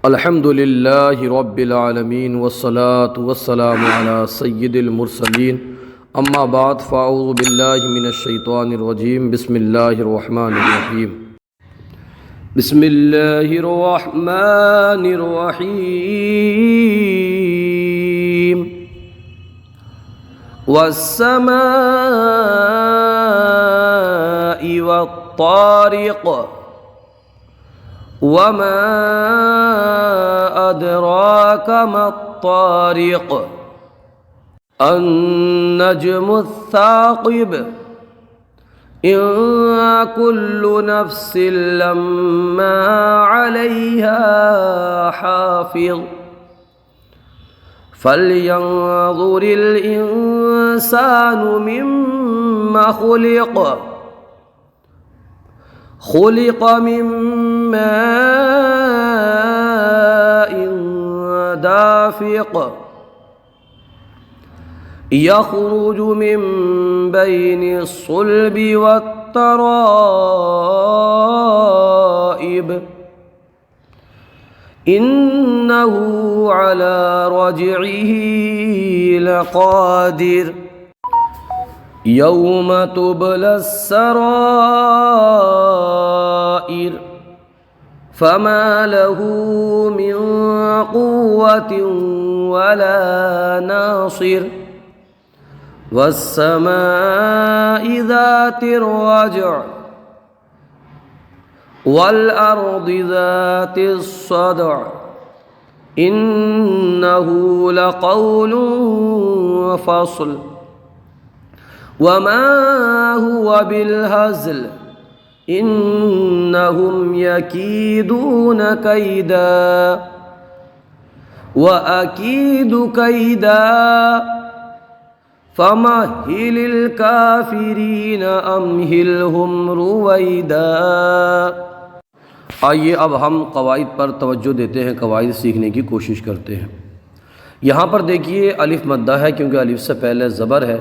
الحمد للہ رب العالمین والصلاة والسلام علی سید المرسلین اما بعد فاعوذ باللہ من الشیطان الرجیم بسم اللہ الرحمن الرحیم بسم اللہ الرحمن الرحیم والسماء والطارق وما أدراك ما الطارق النجم الثاقب إن كل نفس لما عليها حافظ فلينظر الإنسان مما خلق من ماء دافق يخرج من بين الصلب والترائب إنه على رجعه لقادر يوم تبلى السرائر فما له من قوة ولا ناصر والسماء ذات الرجع والأرض ذات الصدع إنه لقول فصل وما هو بالهزل إنهم يكيدون كيدا وأكيد كيدا فمهل الكافرين أمهلهم رويدا۔ آئیے اب ہم قواعد پر توجہ دیتے ہیں، قواعد سیکھنے کی کوشش کرتے ہیں۔ یہاں پر دیکھیے الف مدہ ہے کیونکہ الف سے پہلے زبر ہے۔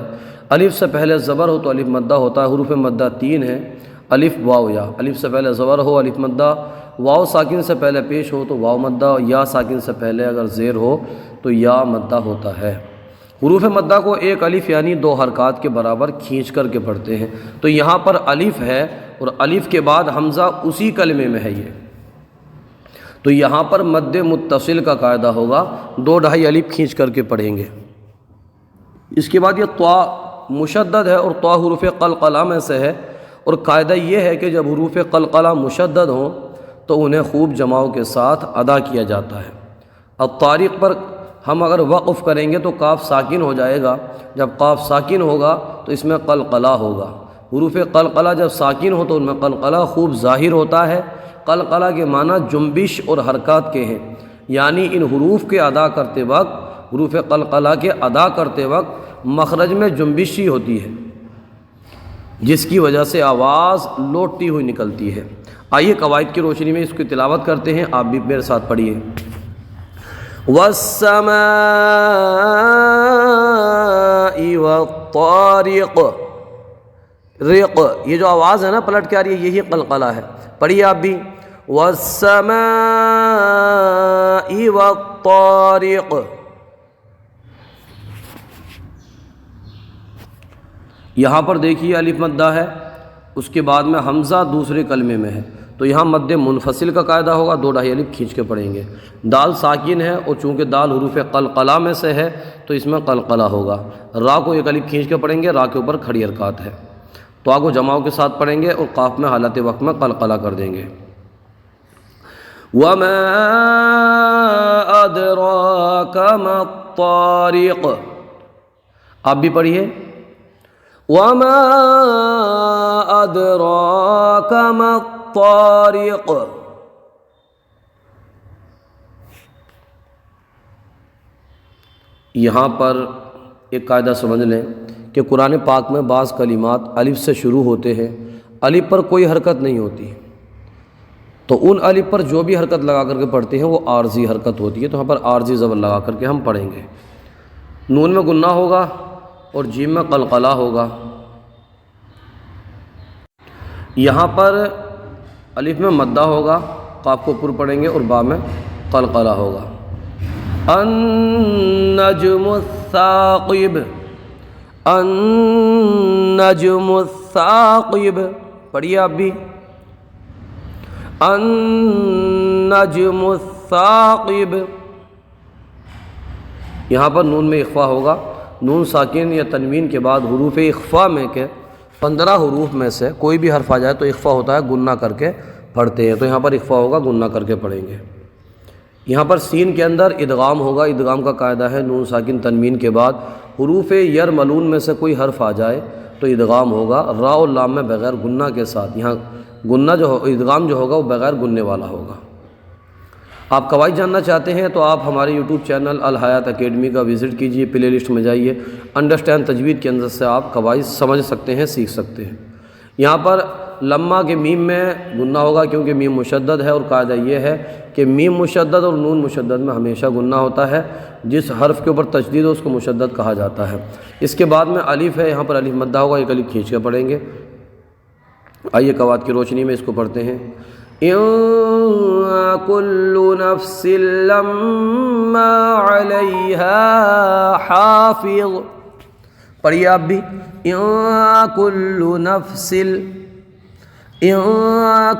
الف سے پہلے زبر ہو تو الف مدہ ہوتا ہے۔ حروف مدہ 3 ہیں، الف واو یا۔ الف سے پہلے زبر ہو الف مدہ، واو ساکن سے پہلے پیش ہو تو واو مدہ، یا ساکن سے پہلے اگر زیر ہو تو یا مدہ ہوتا ہے۔ حروف مدہ کو ایک الف یعنی 2 حرکات کے برابر کھینچ کر کے پڑھتے ہیں۔ تو یہاں پر الف ہے اور الف کے بعد حمزہ اسی کلمے میں ہے یہ، تو یہاں پر مد متصل کا قاعدہ ہوگا، 2 ڈھائی الف کھینچ کر کے پڑھیں گے۔ اس کے بعد یہ طا مشدد ہے اور طا حروف قلقلہ میں سے ہے، اور قاعدہ یہ ہے کہ جب حروف قلقلہ مشدد ہوں تو انہیں خوب جماؤ کے ساتھ ادا کیا جاتا ہے۔ الطارق پر ہم اگر وقف کریں گے تو قاف ساکن ہو جائے گا، جب قاف ساکن ہوگا تو اس میں قلقلہ ہوگا۔ حروف قلقلہ جب ساکن ہو تو ان میں قلقلہ خوب ظاہر ہوتا ہے۔ قلقلہ کے معنی جنبش اور حرکات کے ہیں، یعنی ان حروف کے ادا کرتے وقت، حروف قلقلہ کے ادا کرتے وقت مخرج میں جنبش ہی ہوتی ہے، جس کی وجہ سے آواز لوٹتی ہوئی نکلتی ہے۔ آئیے قواعد کی روشنی میں اس کی تلاوت کرتے ہیں، آپ بھی میرے ساتھ پڑھیے۔ والسماء والطارق، رق یہ جو آواز ہے نا پلٹ کے آ رہی ہے، یہی قلقلہ ہے۔ پڑھیے آپ بھی، والسماء والطارق۔ یہاں پر دیکھیے الف مدہ ہے، اس کے بعد میں حمزہ دوسرے کلمے میں ہے، تو یہاں مد منفصل کا قاعدہ ہوگا، 2 ڈھائی الف کھینچ کے پڑھیں گے۔ دال ساکن ہے اور چونکہ دال حروف قلقلہ میں سے ہے تو اس میں قلقلہ ہوگا۔ را کو 1 الف کھینچ کے پڑھیں گے، را کے اوپر کھڑی حرکات ہے۔ تو کو جماؤ کے ساتھ پڑھیں گے اور قاف میں حالت وقت میں قلقلہ کر دیں گے۔ وما أدراك ما الطارق، آپ بھی پڑھیے۔ وما أدراك ما الطارق۔ یہاں پر ایک قاعدہ سمجھ لیں کہ قرآن پاک میں بعض کلمات الف سے شروع ہوتے ہیں، الف پر کوئی حرکت نہیں ہوتی، تو ان الف پر جو بھی حرکت لگا کر کے پڑھتے ہیں وہ عارضی حرکت ہوتی ہے، تو یہاں پر عارضی زبر لگا کر کے ہم پڑھیں گے۔ نون میں گنہ ہوگا اور جیم میں قلقلہ ہوگا۔ یہاں پر الف میں مدہ ہوگا، قاف کو پر پڑھیں گے، اور با میں قلقلہ ہوگا۔ النجم الثاقب، النجم الثاقب، پڑھیے آپ بھی، النجم الثاقب۔ یہاں پر نون میں اخفا ہوگا، نون ساکن یا تنوین کے بعد حروف اخفا میں کے 15 حروف میں سے کوئی بھی حرف آ جائے تو اخفا ہوتا ہے، گننا کر کے پڑھتے ہیں، تو یہاں پر اخفا ہوگا، گننا کر کے پڑھیں گے۔ یہاں پر سین کے اندر ادغام ہوگا، ادغام کا قاعدہ ہے نون ساکن تنوین کے بعد حروف یرملون میں سے کوئی حرف آ جائے تو ادغام ہوگا راء و لام میں بغیر گننا کے ساتھ۔ یہاں گننا جو ادغام جو ہوگا وہ بغیر گننے والا ہوگا۔ آپ قواعد جاننا چاہتے ہیں تو آپ ہمارے یوٹیوب چینل الحیات اکیڈمی کا وزٹ کیجئے، پلے لسٹ میں جائیے، انڈرسٹینڈ تجوید کے اندر سے آپ قواعد سمجھ سکتے ہیں، سیکھ سکتے ہیں۔ یہاں پر لما کے میم میں گننا ہوگا کیونکہ میم مشدد ہے، اور قاعدہ یہ ہے کہ میم مشدد اور نون مشدد میں ہمیشہ گننا ہوتا ہے، جس حرف کے اوپر تشدید ہو اس کو مشدد کہا جاتا ہے۔ اس کے بعد میں الف ہے، یہاں پر الف مدہ ہوگا، ایک الف کھینچ کے پڑھیں گے۔ آئیے قواعد کی روشنی میں اس کو پڑھتے ہیں۔ کل نفس لما علیہا حافظ، پڑھیے آپ بھی، کل نفس،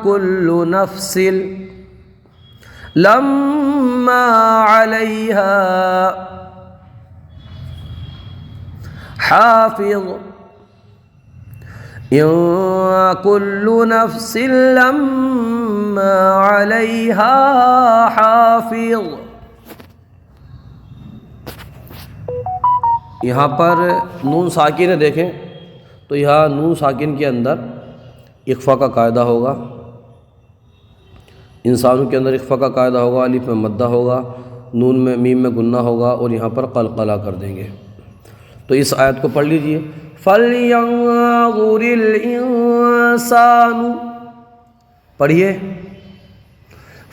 کل نفس لما علیہا حافظ، كل نفس لما علیہا حافظ۔ یہاں پر نون ساکن ہے، دیکھیں تو یہاں نون ساکن کے اندر اخفا کا قاعدہ ہوگا، انسانوں کے اندر اخفا کا قاعدہ ہوگا، الف میں مدہ ہوگا، نون میں میم میں گننا ہوگا، اور یہاں پر قلقلہ کر دیں گے۔ تو اس آیت کو پڑھ لیجئے۔ فَلْيَنظُرِ الْإِنسَانُ، پڑھیے،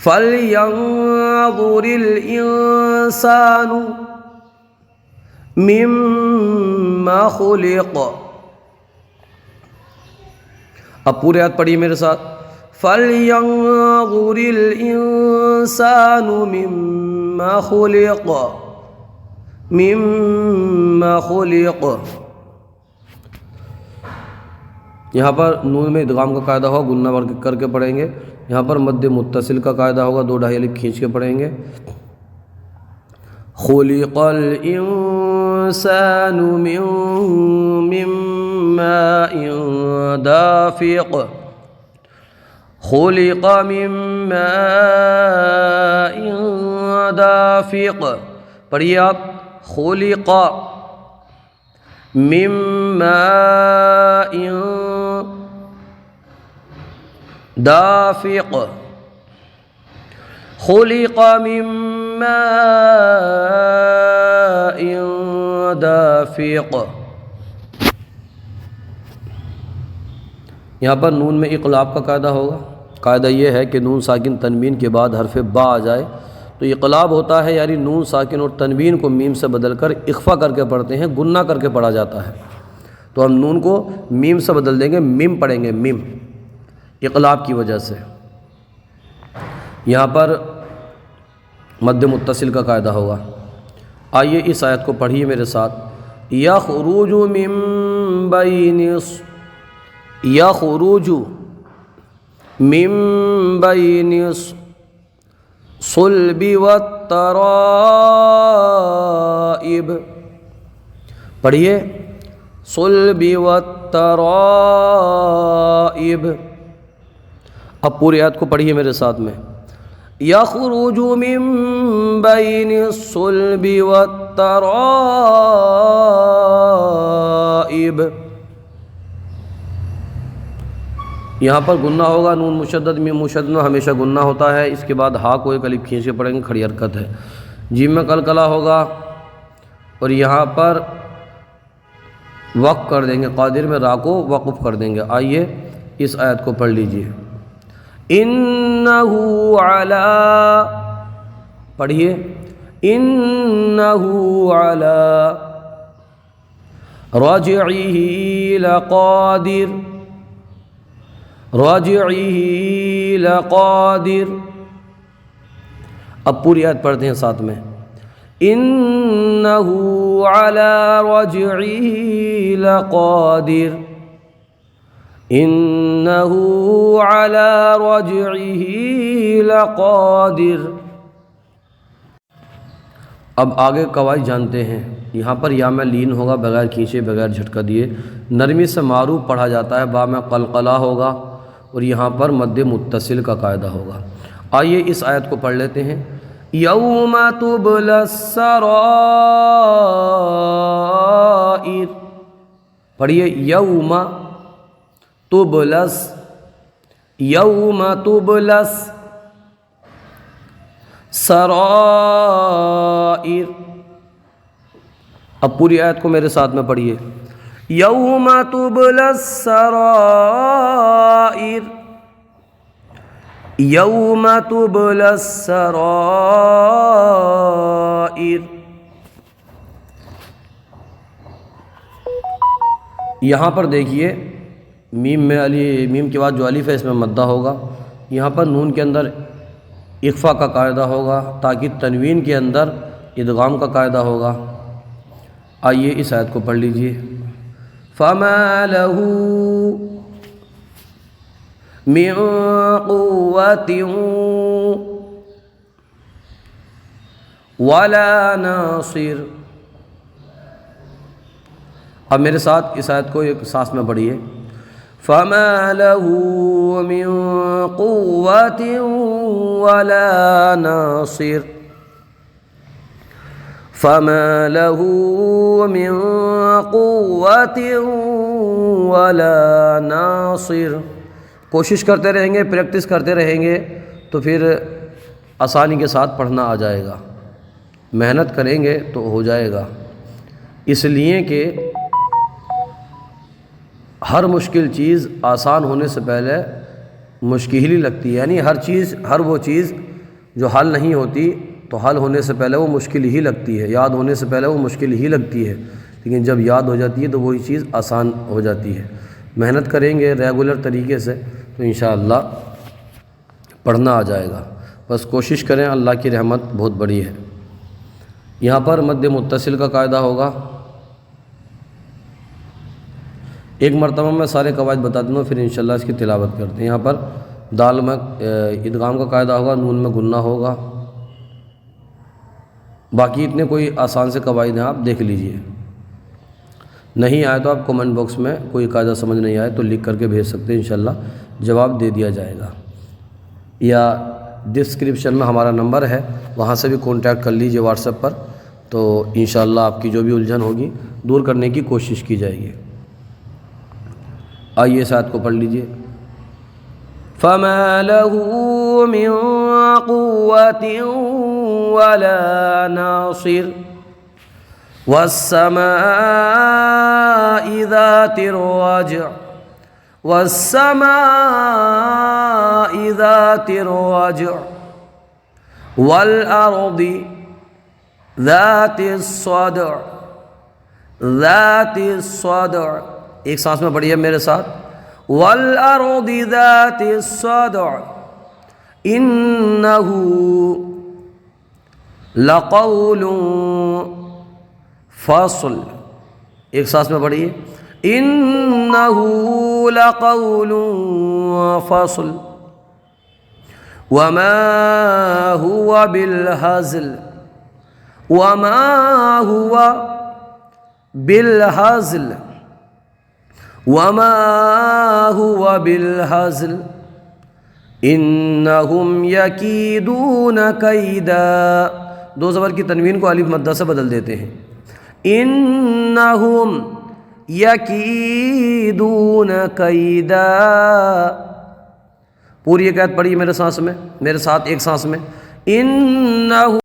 فَلْيَنظُرِ الْإِنسَانُ مِمَّا خُلِقَ۔ اب پورے آیت پڑھیے میرے ساتھ، فَلْيَنظُرِ الْإِنسَانُ مِمَّا خُلِقَ، مِمَّا خُلِقَ۔ یہاں پر نون میں ادغام کا قاعدہ ہوگا، گننا کر کے پڑھیں گے۔ یہاں پر مد متصل کا قاعدہ ہوگا، 2 ڈھائی الف کھینچ کے پڑھیں گے۔ خلق الانسان من ماء دافق، خلق من ماء دافق، پڑھیے آپ، خلق من ماء دافق، خلق من ماء دافق۔ یہاں پر نون میں اقلاب کا قاعدہ ہوگا، قاعدہ یہ ہے کہ نون ساکن تنوین کے بعد حرف با آ جائے تو اقلاب ہوتا ہے، یعنی نون ساکن اور تنوین کو میم سے بدل کر اخفا کر کے پڑھتے ہیں، گننا کر کے پڑھا جاتا ہے۔ تو ہم نون کو میم سے بدل دیں گے، میم پڑھیں گے، میم، اقلاب کی وجہ سے۔ یہاں پر مد متصل کا قاعدہ ہوگا۔ آئیے اس آیت کو پڑھیے میرے ساتھ، یخرج من بین، یخرج من بین الصلب والترائب، پڑھیے، صلب والترائب۔ اب پوری آیت کو پڑھیے میرے ساتھ میں، یخرج من بین الصلب والترائب۔ یہاں پر گننا ہوگا، نون مشدد میم مشدد میں ہمیشہ گننا ہوتا ہے۔ اس کے بعد ہا کو ایک الف کھینچ کے پڑھیں گے، کھڑی حرکت ہے۔ جیم میں قلقلہ ہوگا، اور یہاں پر وقف کر دیں گے، قادر میں را کو وقف کر دیں گے۔ آئیے اس آیت کو پڑھ لیجئے، انہ علی، پڑھیے، انہ علی رجعہ لقادر، رجعہ لقادر، اب پوری آیت پڑھتے ہیں ساتھ میں. انہ علی رجعہ لقادر، انہ علی رجعہ لقادر. اب آگے قواعد جانتے ہیں. یہاں پر یا میں لین ہوگا بغیر کھینچے بغیر جھٹکا دیے، نرمی سے معروف پڑھا جاتا ہے، با میں قلقلہ ہوگا، اور یہاں پر مد متصل کا قاعدہ ہوگا. آئیے اس آیت کو پڑھ لیتے ہیں. یوم تبلی السرائر، پڑھیے یوم تبلس، یوم تبلس سرائر. اب پوری آیت کو میرے ساتھ میں پڑھیے. یوم تبلی السرائر، یوم تبلی السرائر. یہاں پر دیکھیے میم میں میم کے بعد جو الف ہے اس میں مدہ ہوگا. یہاں پر نون کے اندر اخفا کا قاعدہ ہوگا، تاکہ تنوین کے اندر ادغام کا قاعدہ ہوگا. آئیے اس آیت کو پڑھ لیجئے. فَمَا لَهُ مِن قُوَّةٍ وَلَا نَاصِرٍ. اب میرے ساتھ اس آیت کو ایک سانس میں پڑھیے. فَمَا لَهُ مِن قُوَّةٍ وَلَا نَاصِرٍ، فَمَا لَهُ مِن قُوَّةٍ وَلَا نَاصِرٍ. کوشش کرتے رہیں گے، پریکٹس کرتے رہیں گے تو پھر آسانی کے ساتھ پڑھنا آ جائے گا. محنت کریں گے تو ہو جائے گا. اس لیے کہ ہر مشکل چیز آسان ہونے سے پہلے مشکل ہی لگتی ہے. یعنی ہر وہ چیز جو حل نہیں ہوتی تو حل ہونے سے پہلے وہ مشکل ہی لگتی ہے، یاد ہونے سے پہلے وہ مشکل ہی لگتی ہے، لیکن جب یاد ہو جاتی ہے تو وہی چیز آسان ہو جاتی ہے. محنت کریں گے ریگولر طریقے سے تو انشاءاللہ پڑھنا آ جائے گا. بس کوشش کریں، اللہ کی رحمت بہت بڑی ہے. یہاں پر مد متصل کا قاعدہ ہوگا. ایک مرتبہ میں سارے قواعد بتا دوں پھر انشاءاللہ اس کی تلاوت کرتے ہیں. یہاں پر دال میں ادغام کا قاعدہ ہوگا، نون میں گنہ ہوگا. باقی اتنے کوئی آسان سے قواعد ہیں، آپ دیکھ لیجئے. نہیں آئے تو آپ کومنٹ باکس میں کوئی قاعدہ سمجھ نہیں آئے تو لکھ کر کے بھیج سکتے ہیں، انشاءاللہ جواب دے دیا جائے گا. یا ڈسکرپشن میں ہمارا نمبر ہے، وہاں سے بھی کانٹیکٹ کر لیجئے واٹس ایپ پر، تو انشاءاللہ آپ کی جو بھی الجھن ہوگی دور کرنے کی کوشش کی جائے گی. آئیے اس آیت کو پڑھ لیجئے. فَمَا لَهُ مِن قُوَّةٍ وَلَا نَاصِرٍ وَالسَّمَاءِ ذَاتِ الرَّجْعِ وَالسَّمَاءِ ذَاتِ الرَّجْعِ وَالْأَرْضِ ذَاتِ الصَّدْعِ ذَاتِ الصَّدْعِ. ایک سانس میں پڑھیے میرے ساتھ. وَالْأَرْضِ ذَاتِ الصَّدْعِ إِنَّهُ لَقَوْلٌ فَصْلٌ. ایک سانس میں پڑھیے. إِنَّهُ لَقَوْلٌ فَصْلٌ وَمَا هُوَ بِالْهَزْلِ وَمَا هُوَ بِالْهَزْلِ وَمَا هُوَ بِالْهَزْلِ إِنَّهُمْ يَكِيدُونَ كَيْدًا. دو زبر کی تنوین کو الف مدہ سے بدل دیتے ہیں. إِنَّهُمْ يَكِيدُونَ كَيْدًا. پوری ایک آیت پڑھی میرے ساتھ ایک سانس میں. إِنَّهُ